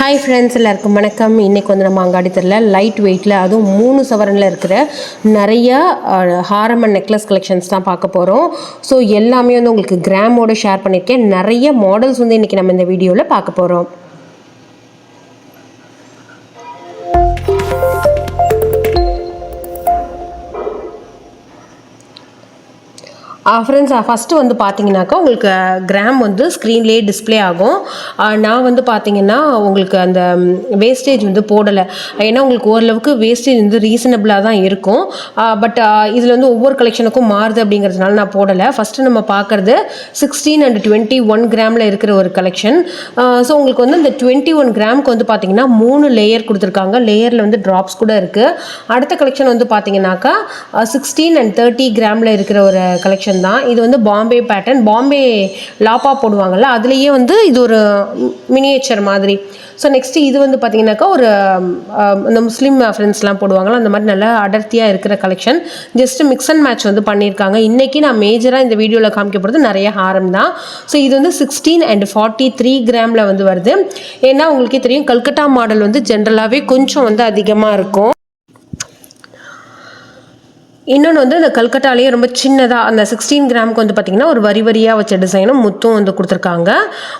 Hi friends, எல்லாருக்கும் வணக்கம். இன்றைக்கி வந்து நம்ம அங்காடி தெருவில் லைட் வெயிட்டில் அதுவும் 3 சவரனில் இருக்கிற நிறையா ஹாரம் அண்ட் நெக்லஸ் கலெக்ஷன்ஸ் தான் பார்க்க போகிறோம். ஸோ எல்லாமே வந்து உங்களுக்கு கிராமோட ஷேர் பண்ணியிருக்கேன். நிறைய மாடல்ஸ் வந்து இன்றைக்கி நம்ம இந்த வீடியோவில் பார்க்க போகிறோம். ஃப்ரெண்ட்ஸ், ஃபஸ்ட்டு வந்து பார்த்தீங்கன்னாக்கா உங்களுக்கு கிராம் வந்து ஸ்க்ரீன்லேயே டிஸ்பிளே ஆகும். நான் வந்து பார்த்தீங்கன்னா உங்களுக்கு அந்த வேஸ்டேஜ் வந்து போடலை. ஏன்னா உங்களுக்கு ஓரளவுக்கு வேஸ்டேஜ் வந்து ரீசனபிளாக தான் இருக்கும். பட் இதில் வந்து ஒவ்வொரு கலெக்ஷனுக்கும் மாறுது அப்படிங்கிறதுனால நான் போடலை. ஃபஸ்ட்டு நம்ம பார்க்குறது 16 and 21 கிராமில் இருக்கிற ஒரு கலெக்ஷன். ஸோ உங்களுக்கு வந்து இந்த 21 கிராமுக்கு வந்து பார்த்தீங்கன்னா 3 லேயர் கொடுத்துருக்காங்க. லேயரில் வந்து ட்ராப்ஸ் கூட இருக்குது. அடுத்த கலெக்ஷன் வந்து பார்த்தீங்கன்னாக்கா 16 and 30 கிராமில் இருக்கிற ஒரு கலெக்ஷன் தான். இது வந்து பாம்பே பேட்டர்ன், பாம்பே லாப்பா போடுவாங்கல்ல, அதுலேயே வந்து இது ஒரு மினியேச்சர் மாதிரி. ஸோ நெக்ஸ்ட்டு இது வந்து பார்த்தீங்கன்னாக்கா ஒரு இந்த முஸ்லீம் ஃப்ரெண்ட்ஸ்லாம் போடுவாங்கள்ல, அந்த மாதிரி நல்லா அடர்த்தியாக இருக்கிற collection. Just mix and match வந்து பண்ணியிருக்காங்க. இன்றைக்கி நான் மேஜராக இந்த வீடியோவில் காமிக்க போகிறது நிறைய ஹாரம் தான். ஸோ இது வந்து 16 and 43 கிராமில் வந்து வருது. ஏன்னா உங்களுக்கே தெரியும், கல்கட்டா மாடல் வந்து ஜென்ரலாகவே கொஞ்சம் வந்து அதிகமாக இருக்கும். இன்னொன்று வந்து இந்த கல்கட்டாலேயே ரொம்ப சின்னதாக அந்த 16 கிராமுக்கு வந்து பார்த்திங்கன்னா ஒரு வரி வரியாக வச்ச டிசைனும் முத்தும் வந்து கொடுத்துருக்காங்க.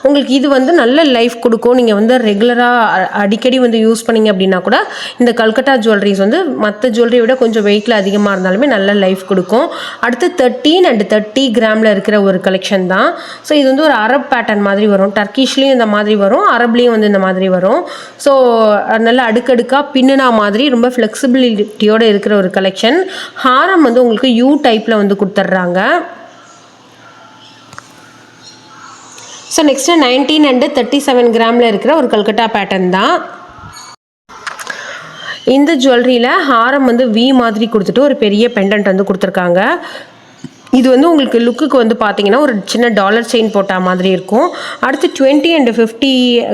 உங்களுக்கு இது வந்து நல்ல லைஃப் கொடுக்கும். நீங்கள் வந்து ரெகுலராக அடிக்கடி வந்து யூஸ் பண்ணிங்க அப்படின்னா கூட இந்த கல்கட்டா ஜுவல்லரிஸ் வந்து மற்ற ஜுவல்லரியை விட கொஞ்சம் வெயிட்டில் அதிகமாக இருந்தாலுமே நல்ல லைஃப் கொடுக்கும். அடுத்து 13 and 30 கிராமில் இருக்கிற ஒரு கலெக்ஷன் தான். ஸோ இது வந்து ஒரு அரப் பேட்டர்ன் மாதிரி வரும். டர்க்கிஷ்லேயும் இந்த மாதிரி வரும், அரப்லேயும் வந்து இந்த மாதிரி வரும். ஸோ நல்ல அடுக்கடுக்காக பின்னுனா மாதிரி ரொம்ப ஃப்ளெக்சிபிலிட்டியோடு இருக்கிற ஒரு கலெக்ஷன். ஹாரம் வந்து உங்களுக்கு யூ டைப்பில் வந்து கொடுத்துட்றாங்க. ஸோ நெக்ஸ்ட்டு 19 and 37 கிராமில் இருக்கிற ஒரு கல்கட்டா பேட்டர்ன் தான். இந்த ஜுவல்லரியில் ஹாரம் வந்து வி மாதிரி கொடுத்துட்டு ஒரு பெரிய பெண்டன்ட் வந்து கொடுத்துருக்காங்க. இது வந்து உங்களுக்கு லுக்குக்கு வந்து பார்த்தீங்கன்னா ஒரு சின்ன டாலர் செயின் போட்ட மாதிரி இருக்கும். அடுத்து 20 and 50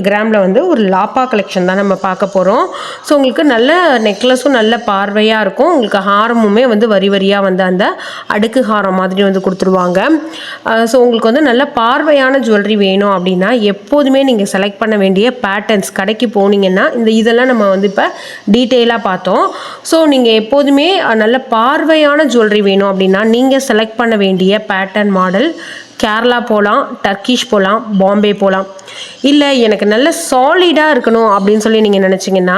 கிராமில் வந்து ஒரு லாப்பா கலெக்ஷன் தான் நம்ம பார்க்க போகிறோம். ஸோ உங்களுக்கு நல்ல நெக்லஸும் நல்ல பார்வையாக இருக்கும். உங்களுக்கு ஹாரமுமே வந்து வரி வரியாக வந்து அந்த அடுக்கு ஹாரம் மாதிரி வந்து கொடுத்துருவாங்க. ஸோ உங்களுக்கு வந்து நல்ல பார்வையான ஜுவல்லரி வேணும் அப்படின்னா எப்போதுமே நீங்கள் செலக்ட் பண்ண வேண்டிய பேட்டர்ன்ஸ், கடைக்கு போனீங்கன்னா இதெல்லாம் நம்ம வந்து இப்போ டீட்டெயிலாக பார்த்தோம். ஸோ நீங்கள் எப்போதுமே நல்ல பார்வையான ஜுவல்லரி வேணும் அப்படின்னா நீங்கள் செலக்ட் பண்ண வேண்டிய பேட்டர்ன் மாடல் கேரளா போகலாம், டர்க்கிஷ் போகலாம், பாம்பே போகலாம். இல்லை எனக்கு நல்ல சாலிடாக இருக்கணும் அப்படின்னு சொல்லி நீங்கள் நினச்சிங்கன்னா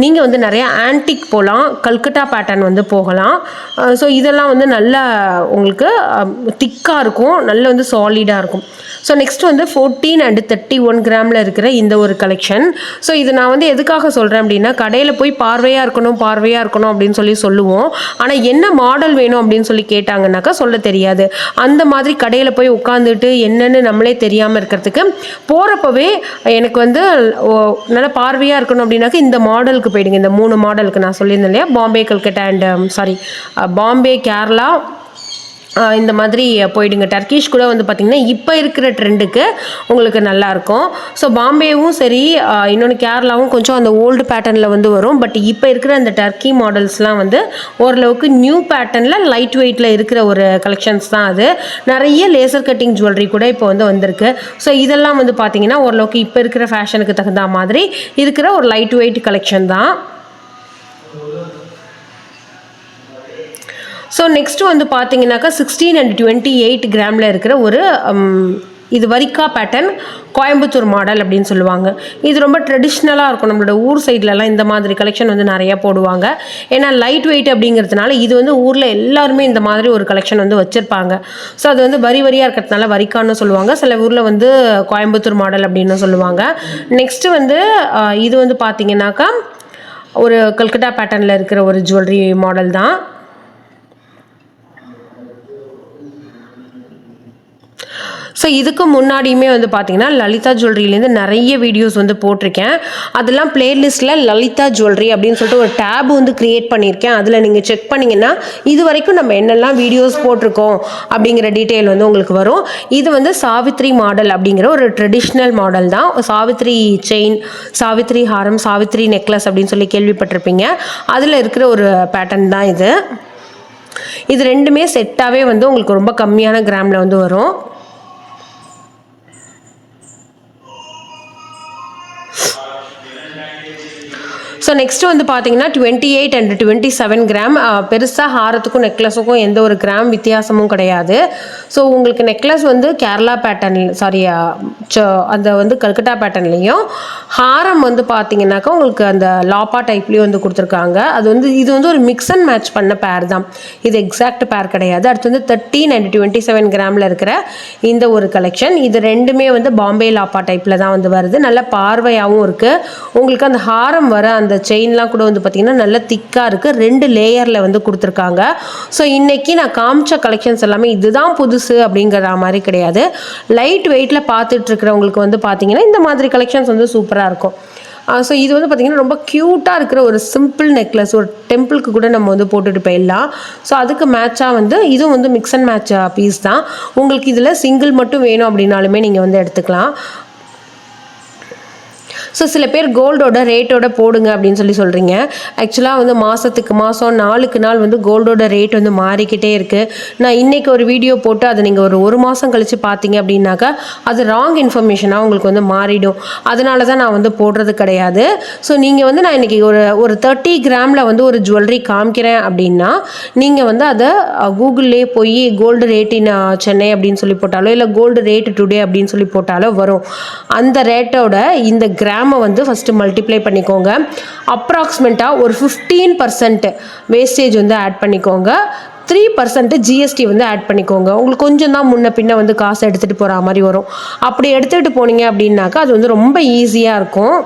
நீங்கள் வந்து நிறையா ஆன்டிக் போகலாம், கல்கட்டா பேட்டர்ன் வந்து போகலாம். ஸோ இதெல்லாம் வந்து நல்ல உங்களுக்கு திக்காக இருக்கும், நல்ல வந்து சாலிடாக இருக்கும். ஸோ நெக்ஸ்ட் வந்து 14 and 31 கிராமில் இருக்கிற இந்த ஒரு கலெக்ஷன். ஸோ இது நான் வந்து எதுக்காக சொல்கிறேன் அப்படின்னா, கடையில் போய் பார்வையாக இருக்கணும் அப்படின்னு சொல்லி சொல்லுவோம். ஆனால் என்ன மாடல் வேணும் அப்படின்னு சொல்லி கேட்டாங்கன்னாக்கா சொல்ல தெரியாது. அந்த மாதிரி கடையில் போய் உட்காந்துட்டு என்னென்னு நம்மளே தெரியாமல் இருக்கிறதுக்கு போகிறப்பவே எனக்கு வந்து நல்ல பார்வையாக இருக்கணும் அப்படின்னாக்கா இந்த மாடலுக்கு போயிடுங்க. இந்த 3 மாடலுக்கு நான் சொல்லியிருந்தேன் இல்லையா, பாம்பே கல்கட்டா அண்ட் பாம்பே கேரளா, இந்த மாதிரி போயிடுங்க. டர்க்கிஷ் கூட வந்து பார்த்திங்கன்னா இப்போ இருக்கிற ட்ரெண்டுக்கு உங்களுக்கு நல்லாயிருக்கும். ஸோ பாம்பேவும் சரி, இன்னொன்று கேரளாவும் கொஞ்சம் அந்த ஓல்டு பேட்டர்னில் வந்து வரும். பட் இப்போ இருக்கிற அந்த டர்க்கி மாடல்ஸ்லாம் வந்து ஓரளவுக்கு நியூ பேட்டர்னில் லைட் வெயிட்டில் இருக்கிற ஒரு கலெக்ஷன்ஸ் தான் அது. நிறைய லேசர் கட்டிங் ஜுவல்லரி கூட இப்போ வந்து வந்திருக்கு. ஸோ இதெல்லாம் வந்து பார்த்திங்கன்னா ஓரளவுக்கு இப்போ இருக்கிற ஃபேஷனுக்கு தகுந்த மாதிரி இருக்கிற ஒரு லைட் வெயிட் கலெக்ஷன் தான். ஸோ நெக்ஸ்ட்டு வந்து பார்த்தீங்கன்னாக்கா 16 and 28 கிராமில் இருக்கிற ஒரு இது வரிக்கா பேட்டர்ன், கோயம்புத்தூர் மாடல் அப்படின்னு சொல்லுவாங்க. இது ரொம்ப ட்ரெடிஷ்னலாக இருக்கும். நம்மளோட ஊர் சைட்லலாம் இந்த மாதிரி கலெக்ஷன் வந்து நிறையா போடுவாங்க. ஏன்னா லைட் வெயிட் அப்படிங்கிறதுனால இது வந்து ஊரில் எல்லாருமே இந்த மாதிரி ஒரு கலெக்ஷன் வந்து வச்சுருப்பாங்க. ஸோ அது வந்து வரி வரியாக இருக்கிறதுனால வரிக்கான்னு சொல்லுவாங்க. சில ஊரில் வந்து கோயம்புத்தூர் மாடல் அப்படின்னு சொல்லுவாங்க. நெக்ஸ்ட்டு வந்து இது வந்து பார்த்திங்கனாக்கா ஒரு கல்கட்டா பேட்டர்னில் இருக்கிற ஒரு ஜுவல்லரி மாடல் தான். ஸோ இதுக்கு முன்னாடியுமே வந்து பார்த்திங்கன்னா லலிதா ஜுவல்லரிலேருந்து நிறைய வீடியோஸ் வந்து போட்டிருக்கேன். அதெல்லாம் பிளேலிஸ்ட்டில் லலிதா ஜுவல்லரி அப்படின்னு சொல்லிட்டு ஒரு டேப் வந்து க்ரியேட் பண்ணியிருக்கேன். அதில் நீங்கள் செக் பண்ணிங்கன்னா இது வரைக்கும் நம்ம என்னெல்லாம் வீடியோஸ் போட்டிருக்கோம் அப்படிங்கிற டீட்டெயில் வந்து உங்களுக்கு வரும். இது வந்து சாவித்ரி மாடல் அப்படிங்கிற ஒரு ட்ரெடிஷ்னல் மாடல் தான். சாவித்ரி செயின், சாவித்ரி ஹாரம், சாவித்ரி நெக்லஸ் அப்படின்னு சொல்லி கேள்விப்பட்டிருப்பீங்க. அதில் இருக்கிற ஒரு பேட்டர்ன் தான் இது. இது ரெண்டுமே செட்டாகவே வந்து உங்களுக்கு ரொம்ப கம்மியான கிராமில் வந்து வரும். ஸோ நெக்ஸ்ட்டு வந்து பார்த்தீங்கன்னா 28 அண்ட் 27 கிராம். பெருசாக ஹாரத்துக்கும் நெக்லஸுக்கும் எந்த ஒரு கிராம் வித்தியாசமும் கிடையாது. ஸோ உங்களுக்கு நெக்லஸ் வந்து கேரளா பேட்டர்ன் அந்த வந்து கல்கட்டா பேட்டர்ன்லேயும், ஹாரம் வந்து பார்த்தீங்கன்னாக்கா உங்களுக்கு அந்த லாப்பா டைப்லேயும் வந்து கொடுத்துருக்காங்க. இது வந்து ஒரு மிக்ஸ் அண்ட் மேட்ச் பண்ண பேர் தான், இது எக்ஸாக்ட் பேர் கிடையாது. அடுத்து வந்து 13 அண்ட் 27 கிராமில் இருக்கிற இந்த ஒரு கலெக்ஷன். இது ரெண்டுமே வந்து பாம்பே லாப்பா டைப்பில் தான் வந்து வருது. நல்ல பார்வையாகவும் இருக்குது. உங்களுக்கு அந்த ஹாரம் வர அந்த செயின்லாம் கூட வந்து பார்த்திங்கன்னா நல்ல திக்காக இருக்குது. 2 லேயரில் வந்து கொடுத்துருக்காங்க. ஸோ இன்றைக்கி நான் காமிச்ச கலெக்ஷன்ஸ் எல்லாமே இதுதான் புதுசு அப்படிங்கிற மாதிரி கிடையாது. லைட் வெயிட்டில் பார்த்துட்ருக்கிறவங்களுக்கு வந்து பார்த்திங்கன்னா இந்த மாதிரி கலெக்ஷன்ஸ் வந்து சூப்பராக இருக்கும். ஸோ இது வந்து பார்த்திங்கன்னா ரொம்ப க்யூட்டாக இருக்கிற ஒரு சிம்பிள் நெக்லஸ், ஒரு டெம்பிளுக்கு கூட நம்ம வந்து போட்டுட்டு போயிடலாம். ஸோ அதுக்கு மேட்சாக வந்து இதுவும் வந்து மிக்ஸ் அண்ட் மேட்ச் பீஸ் தான். உங்களுக்கு இதில் சிங்கிள் மட்டும் வேணும் அப்படின்னாலுமே நீங்கள் வந்து எடுத்துக்கலாம். ஸோ சில பேர் கோல்டோட ரேட்டோட போடுங்க அப்படின்னு சொல்கிறீங்க. ஆக்சுவலாக வந்து மாதத்துக்கு மாதம் நாளுக்கு நாள் வந்து கோல்டோட ரேட் வந்து மாறிக்கிட்டே இருக்குது. நான் இன்றைக்கி ஒரு வீடியோ போட்டு அதை நீங்கள் ஒரு மாதம் கழித்து பார்த்தீங்க அப்படின்னாக்கா அது ராங் இன்ஃபர்மேஷனாக உங்களுக்கு வந்து மாறிடும். அதனால தான் நான் வந்து போடுறது கிடையாது. ஸோ நீங்கள் வந்து நான் இன்றைக்கி ஒரு 30 கிராமில் வந்து ஒரு ஜுவல்லரி காமிக்கிறேன் அப்படின்னா நீங்கள் வந்து அதை கூகுள்லேயே போய் கோல்டு ரேட் இன் சென்னை அப்படின்னு சொல்லி போட்டாலோ, இல்லை கோல்டு ரேட் டுடே அப்படின்னு சொல்லி போட்டாலோ வரும். அந்த ரேட்டோட இந்த கிராமை வந்து ஃபஸ்ட்டு மல்டிப்ளை பண்ணிக்கோங்க. அப்ராக்சிமேட்டாக ஒரு 15% வேஸ்டேஜ் வந்து ஆட் பண்ணிக்கோங்க. 3% ஜிஎஸ்டி வந்து ஆட் பண்ணிக்கோங்க. உங்களுக்கு கொஞ்சம் தான் முன்ன பின்ன வந்து காசு எடுத்துகிட்டு போகிற மாதிரி வரும். அப்படி எடுத்துகிட்டு போனீங்க அப்படின்னாக்கா அது வந்து ரொம்ப ஈஸியாக இருக்கும்.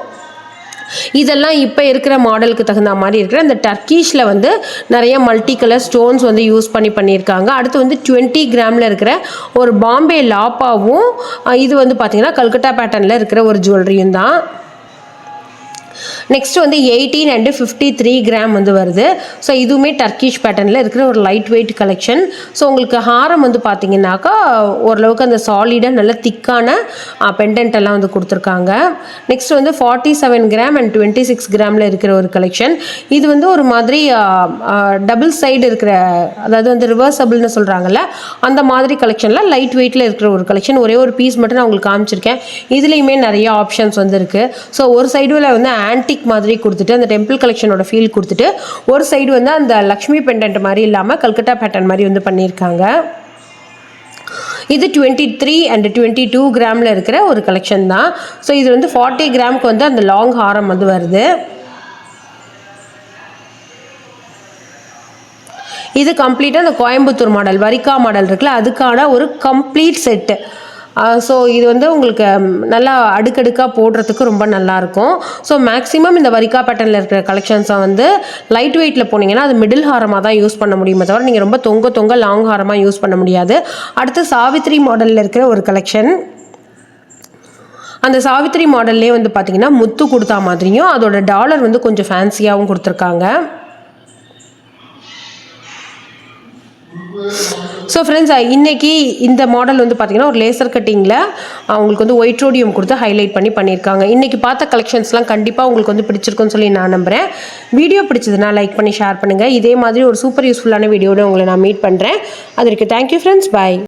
இதெல்லாம் இப்போ இருக்கிற மாடலுக்கு தகுந்த மாதிரி இருக்கிற இந்த டர்க்கிஷில் வந்து நிறைய மல்டி கலர் ஸ்டோன்ஸ் வந்து யூஸ் பண்ணியிருக்காங்க. அடுத்து வந்து 20 கிராமில் இருக்கிற ஒரு பாம்பே லாப்பாவும், இது வந்து பார்த்திங்கன்னா கல்கட்டா பேட்டர்னில் இருக்கிற ஒரு ஜுவல்லரியும் தான். நெக்ஸ்ட் வந்து 18 அண்ட் 53 கிராம் வந்து வருது. ஸோ இதுவுமே டர்க்கிஷ் பேட்டர்னில் இருக்கிற ஒரு லைட் வெயிட் கலெக்ஷன். ஸோ உங்களுக்கு ஹாரம் வந்து பார்த்தீங்கன்னாக்கா ஓரளவுக்கு அந்த சாலிடாக நல்ல திக்கான பெண்டன்ட் எல்லாம் வந்து கொடுத்துருக்காங்க. நெக்ஸ்ட் வந்து 47 கிராம் அண்ட் 26 கிராமில் இருக்கிற ஒரு கலெக்ஷன். இது வந்து ஒரு மாதிரி டபுள் சைடு இருக்கிற, அதாவது வந்து ரிவர்சபிள்னு சொல்கிறாங்கல்ல, அந்த மாதிரி கலெக்ஷனில் லைட் வெயிட்டில் இருக்கிற ஒரு கலெக்ஷன். ஒரே ஒரு பீஸ் மட்டும் நான் உங்களுக்கு காமிச்சிருக்கேன். இதுலேயுமே நிறைய ஆப்ஷன்ஸ் வந்து இருக்குது. ஸோ ஒரு சைடில் வந்து ஆன்டிக் மாதிரி கொடுத்துட்டு அந்த டெம்பிள் கலெக்ஷனோட ஃபீல் கொடுத்துட்டு, ஒரு சைடு வந்து அந்த லக்ஷ்மி பெண்டன்ட் மாதிரி இல்லாமல் கல்கட்டா பேட்டர்ன் மாதிரி வந்து பண்ணியிருக்காங்க. இது 23 அண்ட் 22 கிராமில் இருக்கிற ஒரு கலெக்ஷன் தான். ஸோ இது வந்து 40 கிராமுக்கு வந்து அந்த லாங் ஹாரம் வந்து வருது. இது கம்ப்ளீட்டாக அந்த கோயம்புத்தூர் மாடல் வரிக்கா மாடல் இருக்குல்ல, அதுக்கான ஒரு கம்ப்ளீட் செட்டு. ஸோ இது வந்து உங்களுக்கு நல்லா அடுக்கடுக்காக போடுறதுக்கு ரொம்ப நல்லாயிருக்கும். ஸோ மேக்ஸிமம் இந்த வரிக்கா பேட்டர்னில் இருக்கிற கலெக்ஷன்ஸை வந்து லைட் வெயிட்டில் போனீங்கன்னா அது மிடில் ஹாரமாக தான் யூஸ் பண்ண முடியுமே தவிர நீங்கள் ரொம்ப தொங்க லாங் ஹாரமாக யூஸ் பண்ண முடியாது. அடுத்து சாவித்ரி மாடலில் இருக்கிற ஒரு கலெக்ஷன். அந்த சாவித்ரி மாடல்லே வந்து பார்த்திங்கன்னா முத்து கொடுத்தா மாதிரியும் அதோட டாலர் வந்து கொஞ்சம் ஃபேன்சியாகவும் கொடுத்துருக்காங்க. ஸோ ஃப்ரெண்ட்ஸ், இன்றைக்கி இந்த மாடல் வந்து பார்த்திங்கன்னா ஒரு லேசர் கட்டிங்கில் அவங்களுக்கு வந்து ஒயிட் ரோடியம் கொடுத்து ஹைலைட் பண்ணியிருக்காங்க. இன்றைக்கி பார்த்த கலெக்ஷன்ஸ்லாம் கண்டிப்பாக உங்களுக்கு வந்து பிடிச்சிருக்குன்னு சொல்லி நான் நம்புகிறேன். வீடியோ பிடிச்சதுன்னா லைக் பண்ணி ஷேர் பண்ணுங்கள். இதே மாதிரி ஒரு சூப்பர் யூஸ்ஃபுல்லான வீடியோட உங்களை நான் மீட் பண்ணுறேன். அதற்கு தேங்க்யூ ஃப்ரெண்ட்ஸ், பாய்.